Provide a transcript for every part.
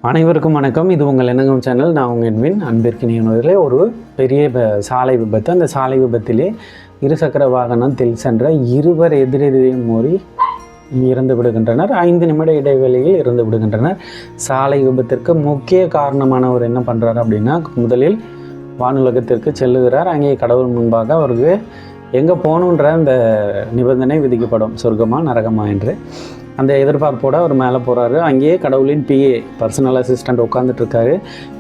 அனைவருக்கும் வணக்கம். இது உங்கள் எண்ணங்கம் சேனல். நான் உங்கள் எட்வின். அன்பிற்கினியனே ஒரு பெரிய சாலை விபத்து. அந்த சாலை விபத்திலே இருசக்கர வாகனத்தில் சென்ற இருவர் எதிரெதிரையும் மோதி இறந்து விடுகின்றனர். 5 நிமிட இடைவெளியில் இறந்து விடுகின்றனர். சாலை விபத்திற்கு முக்கிய காரணமானவர் என்ன பண்ணுறாரு அப்படின்னா, முதலில் வானுலகத்திற்கு செல்லுகிறார். அங்கே கடவுள் முன்பாக அவருக்கு எங்கே போகணுன்ற அந்த நிபந்தனை விதிக்கப்படும், சொர்க்கமா நரகமா என்று. அந்த எதிர்பார்ப்போடு அவர் மேலே போகிறாரு. அங்கேயே கடவுளின் பிஏ பர்சனல் அசிஸ்டண்ட் உட்காந்துட்ருக்காரு.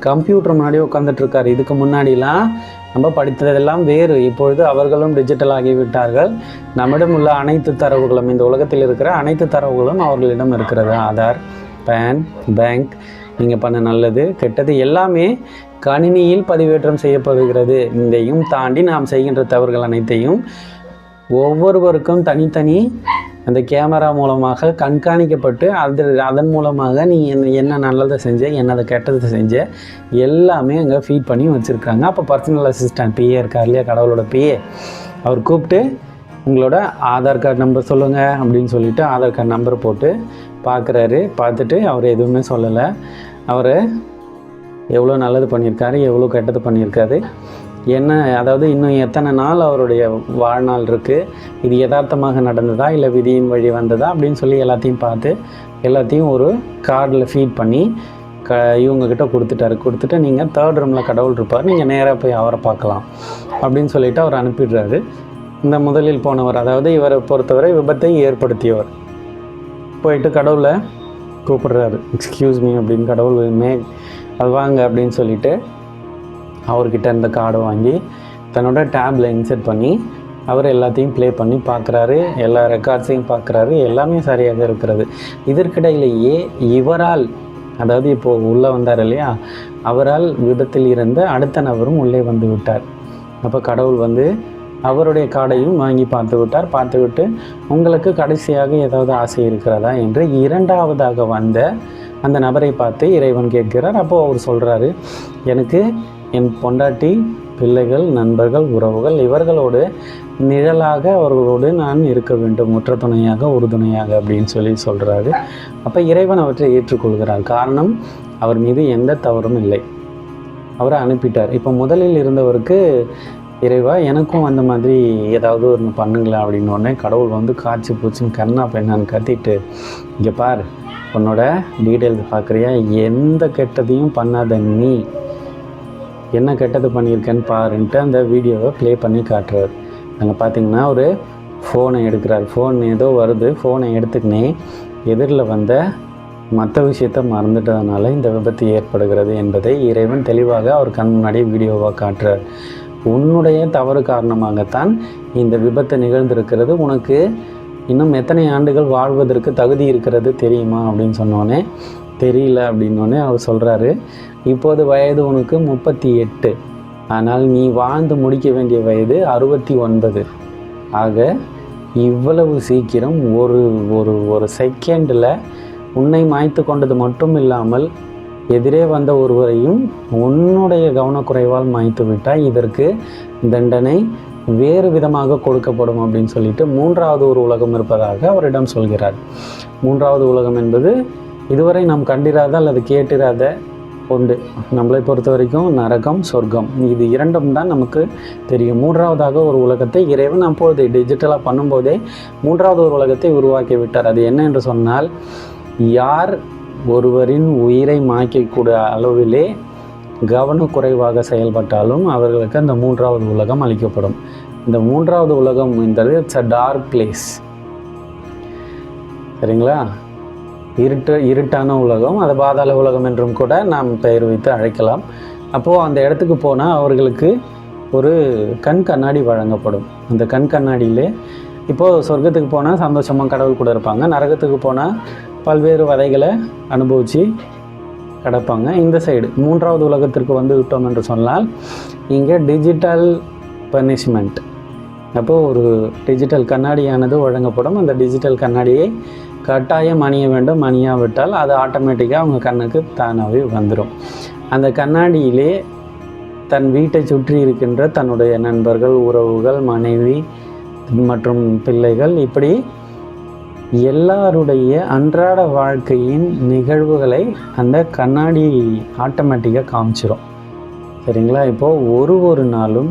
கம்ப்யூட்டர் முன்னாடியே உட்காந்துட்ருக்காரு. இதுக்கு முன்னாடிலாம் நம்ம படித்ததெல்லாம் வேறு. இப்பொழுது அவர்களும் டிஜிட்டல் ஆகிவிட்டார்கள். நம்மிடம் உள்ள அனைத்து தரவுகளும், இந்த உலகத்தில் இருக்கிற அனைத்து தரவுகளும் அவர்களிடம் இருக்கிறது. ஆதார், பேன், பேங்க், நீங்கள் பண்ண நல்லது கெட்டது எல்லாமே கணினியில் பதிவேற்றம் செய்யப்படுகிறது. இதையும் தாண்டி நாம் செய்கின்ற தவறுகள் அனைத்தையும் ஒவ்வொருவருக்கும் தனித்தனி அந்த கேமரா மூலமாக கண்காணிக்கப்பட்டு அதன் மூலமாக நீ என்ன நல்லதை செஞ்ச, என்னதை கெட்டதை செஞ்ச எல்லாமே அங்கே ஃபீட் பண்ணி வச்சுருக்காங்க. அப்போ பர்சனல் அசிஸ்டன்ட் பிஏ இருக்கார் இல்லையா, கடவுளோட பிஏ, அவர் கூப்பிட்டு உங்களோட ஆதார் கார்டு நம்பர் சொல்லுங்கள் அப்படின்னு சொல்லிவிட்டு ஆதார் கார்டு நம்பர் போட்டு பார்க்குறாரு. பார்த்துட்டு அவர் எதுவுமே சொல்லலை. அவர் எவ்வளோ நல்லது பண்ணியிருக்காரு, எவ்வளோ கெட்டது பண்ணியிருக்காரு, என்ன, அதாவது இன்னும் எத்தனை நாள் அவருடைய வாழ்நாள் இருக்குது, இது யதார்த்தமாக நடந்ததா இல்லை விதியின் வழி வந்ததா அப்படின்னு சொல்லி எல்லாத்தையும் பார்த்து எல்லாத்தையும் ஒரு கார்டில் ஃபீட் பண்ணி இவங்கக்கிட்ட கொடுத்துட்டு நீங்கள் 3rd ரூமில் கடவுள் இருப்பார், நீங்கள் நேராக போய் அவரை பார்க்கலாம் அப்படின்னு சொல்லிவிட்டு அவர் அனுப்பிடுறாரு. இந்த முதலில் போனவர், அதாவது இவரை பொறுத்தவரை விபத்தை ஏற்படுத்தியவர், போயிட்டு கடவுளை கூப்பிடுறாரு. எக்ஸ்கியூஸ் மீ அப்படின்னு கடவுள் அது வாங்க அப்படின்னு சொல்லிவிட்டு அவர்கிட்ட இருந்த கார்டை வாங்கி தன்னோட டேப்பில் இன்செர்ட் பண்ணி அவர் எல்லாத்தையும் ப்ளே பண்ணி பார்க்குறாரு. எல்லா ரெக்கார்ட்ஸையும் பார்க்குறாரு. எல்லாமே சரியாக இருக்கிறது. இதற்கிடையிலேயே இவரால், அதாவது இப்போது உள்ளே வந்தார் இல்லையா, அவரால் விபத்தில் இருந்த அடுத்த நபரும் உள்ளே வந்து விட்டார். அப்போ கடவுள் அவருடைய கார்டையும் வாங்கி பார்த்துவிட்டு உங்களுக்கு கடைசியாக ஏதாவது ஆசை இருக்கிறதா என்று 2வதாக வந்த அந்த நபரை பார்த்து இறைவன் கேட்கிறார். அப்போது அவர் சொல்கிறாரு, எனக்கு என் பொண்டாட்டி, பிள்ளைகள், நண்பர்கள், உறவுகள் இவர்களோடு நிழலாக அவர்களோடு நான் இருக்க வேண்டும், உற்ற துணையாக, உறுதுணையாக அப்படின்னு சொல்கிறாரு. அப்போ இறைவன் அவற்றை ஏற்றுக்கொள்கிறார். காரணம், அவர் மீது எந்த தவறும் இல்லை, அவரை அனுப்பிட்டார். இப்போ முதலில் இருந்தவருக்கு, இறைவா எனக்கும் அந்த மாதிரி ஏதாவது ஒன்று பண்ணுங்களா அப்படின்னு உடனே கடவுள் காய்ச்சி பூச்சின்னு கண்ணா பெண்ணான்னு கத்திட்டு, இங்கே பார், உன்னோட டீட்டெயில்ஸ் பார்க்குறியா, எந்த கெட்டதையும் பண்ணாத நீ என்ன கெட்டது பண்ணியிருக்கேன்னு பாருன்ட்டு அந்த வீடியோவை ப்ளே பண்ணி காட்டுறாரு. அங்கே பார்த்தீங்கன்னா ஒரு ஃபோனை எடுக்கிறார். ஃபோன் ஏதோ வருது, ஃபோனை எடுத்துக்கினே எதிரில் வந்த மற்ற விஷயத்தை மறந்துட்டதுனால இந்த விபத்து ஏற்படுகிறது என்பதை இறைவன் தெளிவாக அவர் கண் முன்னாடி வீடியோவாக காட்டுறார். உன்னுடைய தவறு காரணமாகத்தான் இந்த விபத்து நிகழ்ந்திருக்கிறது. உனக்கு இன்னும் எத்தனை ஆண்டுகள் வாழ்வதற்கு தகுதி இருக்கிறது தெரியுமா அப்படின்னு சொன்னோன்னே, தெரியல அப்படின்னோடனே அவர் சொல்கிறாரு, இப்போது வயது உனக்கு 38, ஆனால் நீ வாழ்ந்து முடிக்க வேண்டிய வயது 69. ஆக இவ்வளவு சீக்கிரம் ஒரு ஒரு ஒரு செகண்டில் உன்னை மாய்த்து கொண்டது மட்டும் இல்லாமல் எதிரே வந்த ஒருவரையும் உன்னுடைய கவனக்குறைவால் மாய்த்து விட்டால் இதற்கு தண்டனை வேறு விதமாக கொடுக்கப்படும் அப்படின்னு சொல்லிட்டு 3வது ஒரு உலகம் இருப்பதாக அவரிடம் சொல்கிறார். 3வது உலகம் என்பது இதுவரை நாம் கண்டிராத அல்லது கேட்டிராத ஒன்று. நம்மளை பொறுத்த வரைக்கும் நரகம், சொர்க்கம், இது 2ம் தான் நமக்கு தெரியும். 3வதாக ஒரு உலகத்தை இறைவன் அப்போது டிஜிட்டலாக பண்ணும்போதே 3வது ஒரு உலகத்தை உருவாக்கி விட்டார். அது என்ன என்று சொன்னால், யார் ஒருவரின் உயிரை மாய்க்கக்கூடிய அளவிலே கவனக்குறைவாக செயல்பட்டாலும் அவர்களுக்கு அந்த 3வது உலகம் அளிக்கப்படும். இந்த 3வது உலகம் என்றது இட்ஸ் அ டார்க் பிளேஸ், சரிங்களா? இருட்டான உலகம், அது பாதாள உலகம் என்றும் கூட நாம் பெயர் வைத்து அழைக்கலாம். அப்போது அந்த இடத்துக்கு போனால் அவர்களுக்கு ஒரு கண் கண்ணாடி வழங்கப்படும். அந்த கண் கண்ணாடியிலே இப்போது சொர்க்கத்துக்கு போனால் சந்தோஷமாக கடவுள் கூட இருப்பாங்க, நரகத்துக்கு போனால் பல்வேறு வதைகளை அனுபவித்து கிடப்பாங்க. இந்த சைடு 3வது உலகத்திற்கு விட்டோம் என்று சொன்னால் இங்கே டிஜிட்டல் பனிஷ்மெண்ட். அப்போது ஒரு டிஜிட்டல் கண்ணாடியானது வழங்கப்படும். அந்த டிஜிட்டல் கண்ணாடியை கட்டாயம் அணிய வேண்டும். அணியாவிட்டால் அது ஆட்டோமேட்டிக்காக அவங்க கண்ணுக்கு தானாகவே வந்துடும். அந்த கண்ணாடியிலே தன் வீட்டை சுற்றி இருக்கின்ற தன்னுடைய நண்பர்கள், உறவுகள், மனைவி மற்றும் பிள்ளைகள், இப்படி எல்லாருடைய அன்றாட வாழ்க்கையின் நிகழ்வுகளை அந்த கண்ணாடி ஆட்டோமேட்டிக்காக காமிச்சிரும். சரிங்களா? இப்போது ஒரு நாளும்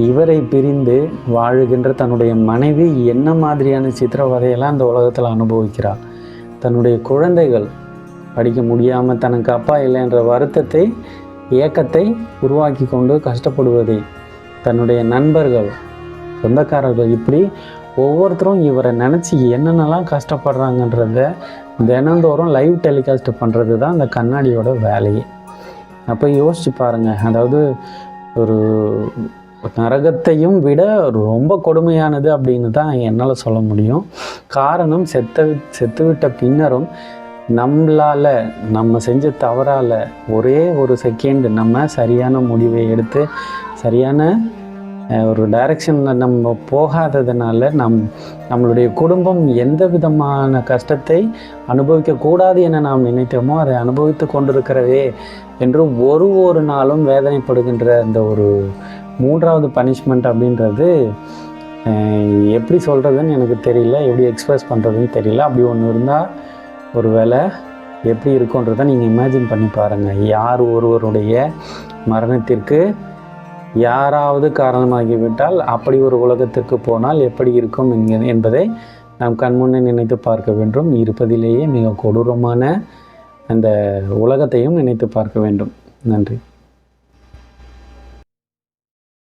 இவரை பிரிந்து வாழுகின்ற தன்னுடைய மனைவி என்ன மாதிரியான சித்திரவதையெல்லாம் அந்த உலகத்தில் அனுபவிக்கிறாள். தன்னுடைய குழந்தைகள் படிக்க முடியாமல் தனக்கு அப்பா இல்லைன்ற வருத்தத்தை, ஏக்கத்தை உருவாக்கி கொண்டு கஷ்டப்படுவதை, தன்னுடைய நண்பர்கள், சொந்தக்காரர்கள், இப்படி ஒவ்வொருத்தரும் இவரை நினச்சி என்னென்னலாம் கஷ்டப்படுறாங்கன்றத தினந்தோறும் லைவ் டெலிகாஸ்ட் பண்ணுறது தான் அந்த கண்ணாடியோட வேலையே. அப்போ யோசிச்சு பாருங்கள். அதாவது ஒரு நரகத்தையும் விட ரொம்ப கொடுமையானது அப்படின்னு தான் என்னால் சொல்ல முடியும். காரணம் செத்துவிட்ட பின்னரும் நம்மளால், நம்ம செஞ்ச தவறால் ஒரே ஒரு செகண்ட் நம்ம சரியான முடிவை எடுத்து சரியான ஒரு டைரக்ஷனில் நம்ம போகாததுனால நம்மளுடைய குடும்பம் எந்த விதமான கஷ்டத்தை அனுபவிக்கக்கூடாது என நாம் நினைத்தோமோ அதை அனுபவித்து கொண்டிருக்கிறதே என்று ஒரு நாளும் வேதனைப்படுகின்ற அந்த ஒரு 3வது பனிஷ்மெண்ட் அப்படின்றது எப்படி சொல்கிறதுன்னு எனக்கு தெரியல, எப்படி எக்ஸ்ப்ரெஸ் பண்ணுறதுன்னு தெரியல. அப்படி ஒன்று இருந்தால் ஒரு வேளை எப்படி இருக்குன்றதை நீங்கள் இமேஜின் பண்ணி பாருங்கள். யார் ஒருவருடைய மரணத்திற்கு யாராவது காரணமாகிவிட்டால் அப்படி ஒரு உலகத்திற்கு போனால் எப்படி இருக்கும் என்பதை நாம் கண்முன்னே நினைத்து பார்க்க வேண்டும். இருப்பதிலேயே மிக கொடூரமான அந்த உலகத்தையும் நினைத்து பார்க்க வேண்டும். நன்றி.